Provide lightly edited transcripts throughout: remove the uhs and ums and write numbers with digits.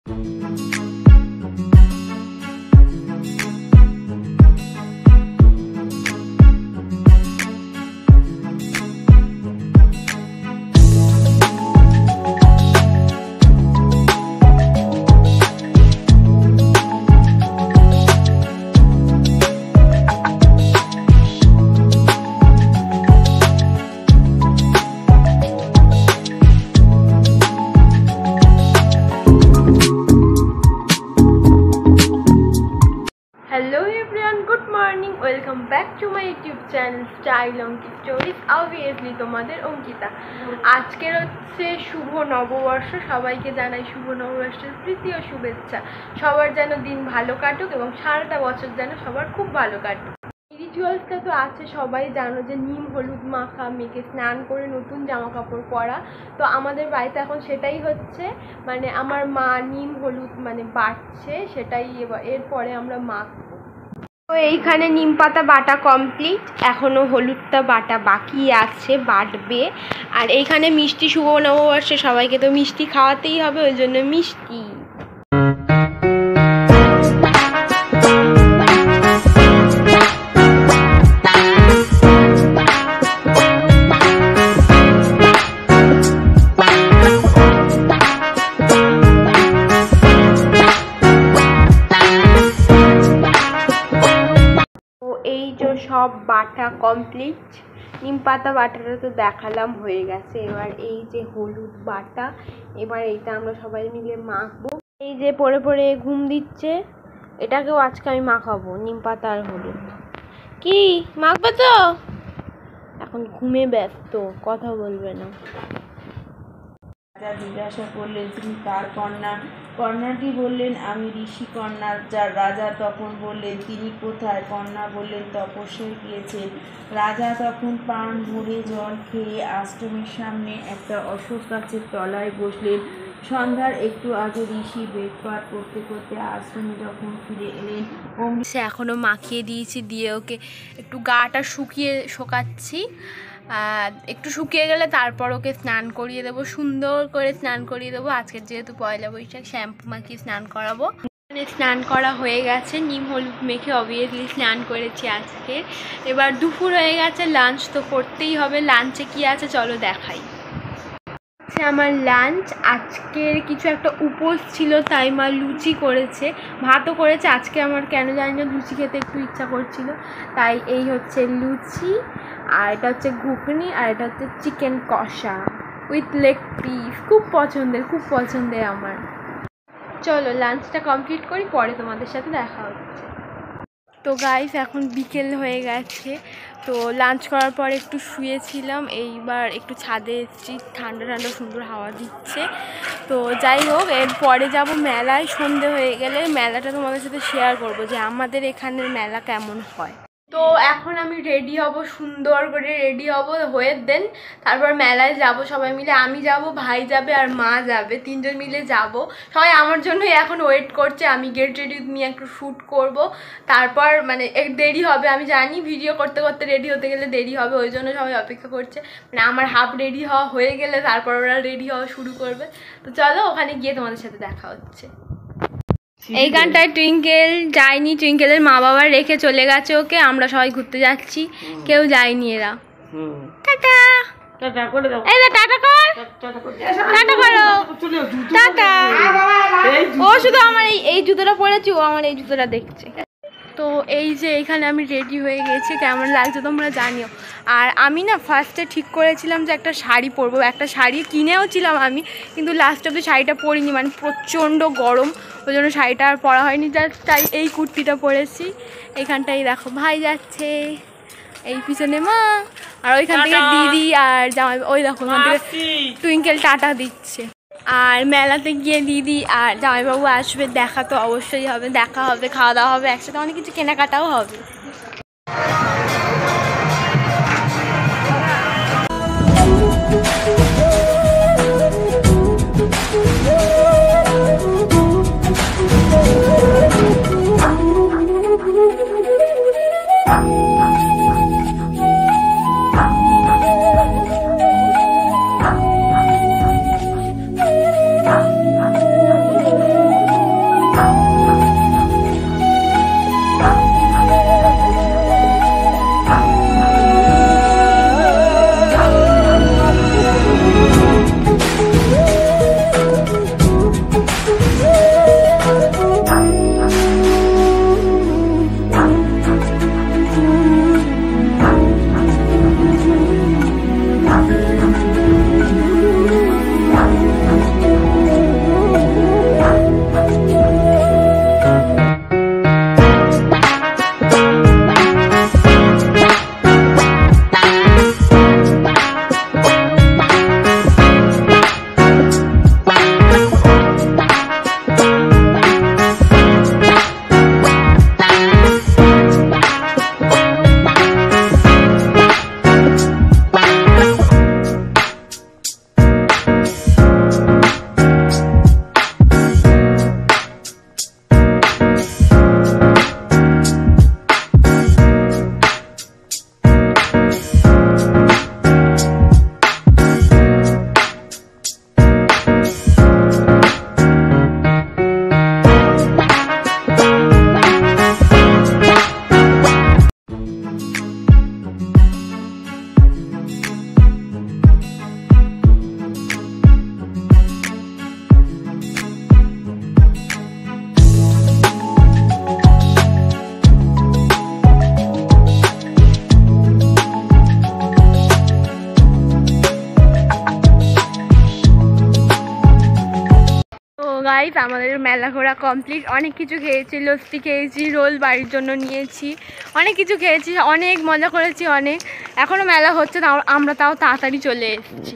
Hello everyone, good morning. Welcome back to my YouTube channel Style Onki Stories. Obviously তোমাদের অঙ্কিতা। আজকের হচ্ছে শুভ নববর্ষ, সবাইকে জানাই শুভ নববর্ষের প্রীতি ও শুভেচ্ছা। সবার যেন দিন ভালো কাটুক এবং সারাটা বছর যেন সবার খুব ভালো কাটুক। রিচুয়ালসটা তো আছে, সবাই জানো যে নিম হলুদ মাখা, মেয়েকে স্নান করে নতুন জামা কাপড় পরা। তো আমাদের বাড়িতে এখন সেটাই হচ্ছে, মানে আমার মা নিম হলুদ মানে বাটছে, সেটাই এরপরে আমরা মাখবো। তো এইখানে নিম পাতা বাটা কমপ্লিট, এখনও হলুদটা বাটা বাকি আছে, বাটবে। আর এইখানে মিষ্টি, শুভ নববর্ষে সবাইকে তো মিষ্টি খাওয়াতেই হবে, ওই জন্য মিষ্টি। এই যে সব বাটা কমপ্লিট, নিম পাতা বাটাটা তো দেখালাম হয়ে গেছে। এবার এই যে হলুদ বাটা, এবার এইটা আমরা সবাই মিলে মাখবো। এই যে পড়ে পড়ে ঘুম দিচ্ছে, এটাকেও আজকে আমি মাখাবো, নিম পাতা আর হলুদ। কি মাখবে তো? এখন ঘুমে ব্যস্ত, কথা বলবে না। রাজা জিজ্ঞাসা করলেন তিনি কার কন্যা? কন্যাটি বললেন আমি ঋষি কন্যা। রাজা তখন বললেন তিনি কোথায়? কন্যা বললেন তপস্যায় গিয়েছেন। রাজা তখন পান ভরে জল খেয়ে আশ্রমের সামনে একটা অশোক গাছের তলায় বসলেন। সন্ধ্যার একটু আগে ঋষি বেদপাঠ করতে করতে আশ্রমে যখন ফিরে এলেন, সে এখনও মাখিয়ে দিয়েছি, দিয়ে ওকে একটু গাটা শোকাচ্ছি। একটু শুকিয়ে গেলে তারপর ওকে স্নান করিয়ে দেবো, সুন্দর করে স্নান করিয়ে দেবো। আজকের যেহেতু পয়লা বৈশাখ, শ্যাম্পু মাখিয়ে স্নান করাবো। স্নান করা হয়ে গেছে, নিম হলুদ মেখে অবভিয়াসলি স্নান করেছি আজকে। এবার দুপুর হয়ে গেছে, লাঞ্চ তো করতেই হবে। লাঞ্চে কি আছে চলো দেখাই। আমার লাঞ্চ আজকের কিছু একটা উপোস ছিল, তাই মা লুচি করেছে, ভাতও করেছে। আজকে আমার কেন জানি না লুচি খেতে একটু ইচ্ছা করছিল, তাই এই হচ্ছে লুচি, আর এটা হচ্ছে ঘুগনি, আর এটা হচ্ছে চিকেন কষা উইথ লেগ পিস। খুব পছন্দের আমার। চলো লাঞ্চটা কমপ্লিট করি, পরে তোমাদের সাথে দেখা হচ্ছে। তো গাইস এখন বিকেল হয়ে গেছে, তো লাঞ্চ করার পর একটু শুয়েছিলাম, এইবার একটু ছাদে এসেছি, ঠান্ডা ঠান্ডা সুন্দর হাওয়া দিচ্ছে। তো যাই হোক, এরপরে যাব মেলায়। সন্ধে হয়ে গেলে মেলাটা তোমাদের সাথে শেয়ার করব যে আমাদের এখানের মেলা কেমন হয়। তো এখন আমি রেডি হব, সুন্দর করে রেডি হব, হয়ে দেন তারপর মেলায় যাব সবাই মিলে। আমি যাব, ভাই যাবে আর মা যাবে, তিনজন মিলে যাব। সবাই আমার জন্যই এখন ওয়েট করছে। আমি গেট রেডি নিয়ে একটু শ্যুট করব, তারপর মানে দেরি হবে আমি জানি, ভিডিও করতে করতে রেডি হতে গেলে দেরি হবে, ওই জন্য সবাই অপেক্ষা করছে। মানে আমার হাফ রেডি হওয়া হয়ে গেলে তারপর ওরা রেডি হওয়া শুরু করবে। তো চলো ওখানে গিয়ে তোমাদের সাথে দেখা হচ্ছে। এই গানটায় টুইঙ্কেল যায়নি, টুইঙ্কেলের মা বাবা রেখে চলে গেছে ওকে, আমরা সবাই ঘুরতে যাচ্ছি, কেউ যায়নি এরা। টাটা টাটা করে দাও, এই যে টাটা কর, টাটা করো, টাটা। ও শুধু আমার এই জুতোটা পরেছি, ও আমার এই জুতোটা দেখছে। তো এই যে এখানে আমি রেডি হয়ে গেছি, কেমন লাগছে তোমরা জানিও। আর আমি না ফার্স্টে ঠিক করেছিলাম যে একটা শাড়ি পরবো, একটা শাড়ি কিনেও ছিলাম আমি, কিন্তু লাস্ট অব্দি শাড়িটা পরিনি, মানে প্রচণ্ড গরম, ওই জন্য শাড়িটা আর পরা হয়নি। তাই এই কুর্তিটা পরেছি। এখানটাই দেখো ভাই যাচ্ছে, এই পিছনে মা, আর ওইখান থেকে দিদি আর জামাই, ওই দেখো ওখান থেকে টুইঙ্কেল টাটা দিচ্ছে। আর মেলাতে গিয়ে দিদি আর জামাইবাবু আসবে, দেখা তো অবশ্যই হবে, দেখা হবে, খাওয়া দাওয়া হবে একসাথে, অনেক কিছু কেনাকাটাও হবে। গাইস, আমাদের মেলা ঘোরা কমপ্লিট। অনেক কিছু খেয়েছি, লস্যি খেয়েছি, রোল বাড়ির জন্য নিয়েছি, অনেক কিছু খেয়েছি, অনেক মজা করেছি অনেক। এখনও মেলা হচ্ছে, তাও আমরা তাও তাড়াতাড়ি চলে এসেছি।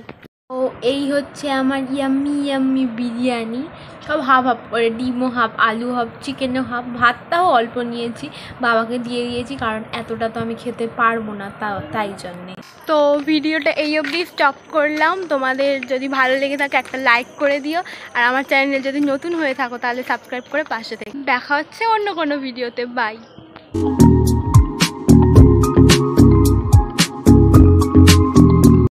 তো এই হচ্ছে আমার ইয়াম্মি ইয়াম্মি বিরিয়ানি, সব হাফ হাফ করে, ডিমও হাফ, আলু হাফ, চিকেনও হাফ, ভাতটাও অল্প নিয়েছি, বাবাকে দিয়ে দিয়েছি কারণ এতটা তো আমি খেতে পারবো না, তাই জন্যে। তো ভিডিওটা এই অবধি স্টপ করলাম। তোমাদের যদি ভালো লেগে থাকে একটা লাইক করে দিও, আর আমার চ্যানেলে যদি নতুন হয়ে থাকো তাহলে সাবস্ক্রাইব করে পাশে থেকে। দেখা হচ্ছে অন্য কোনো ভিডিওতে। বাই।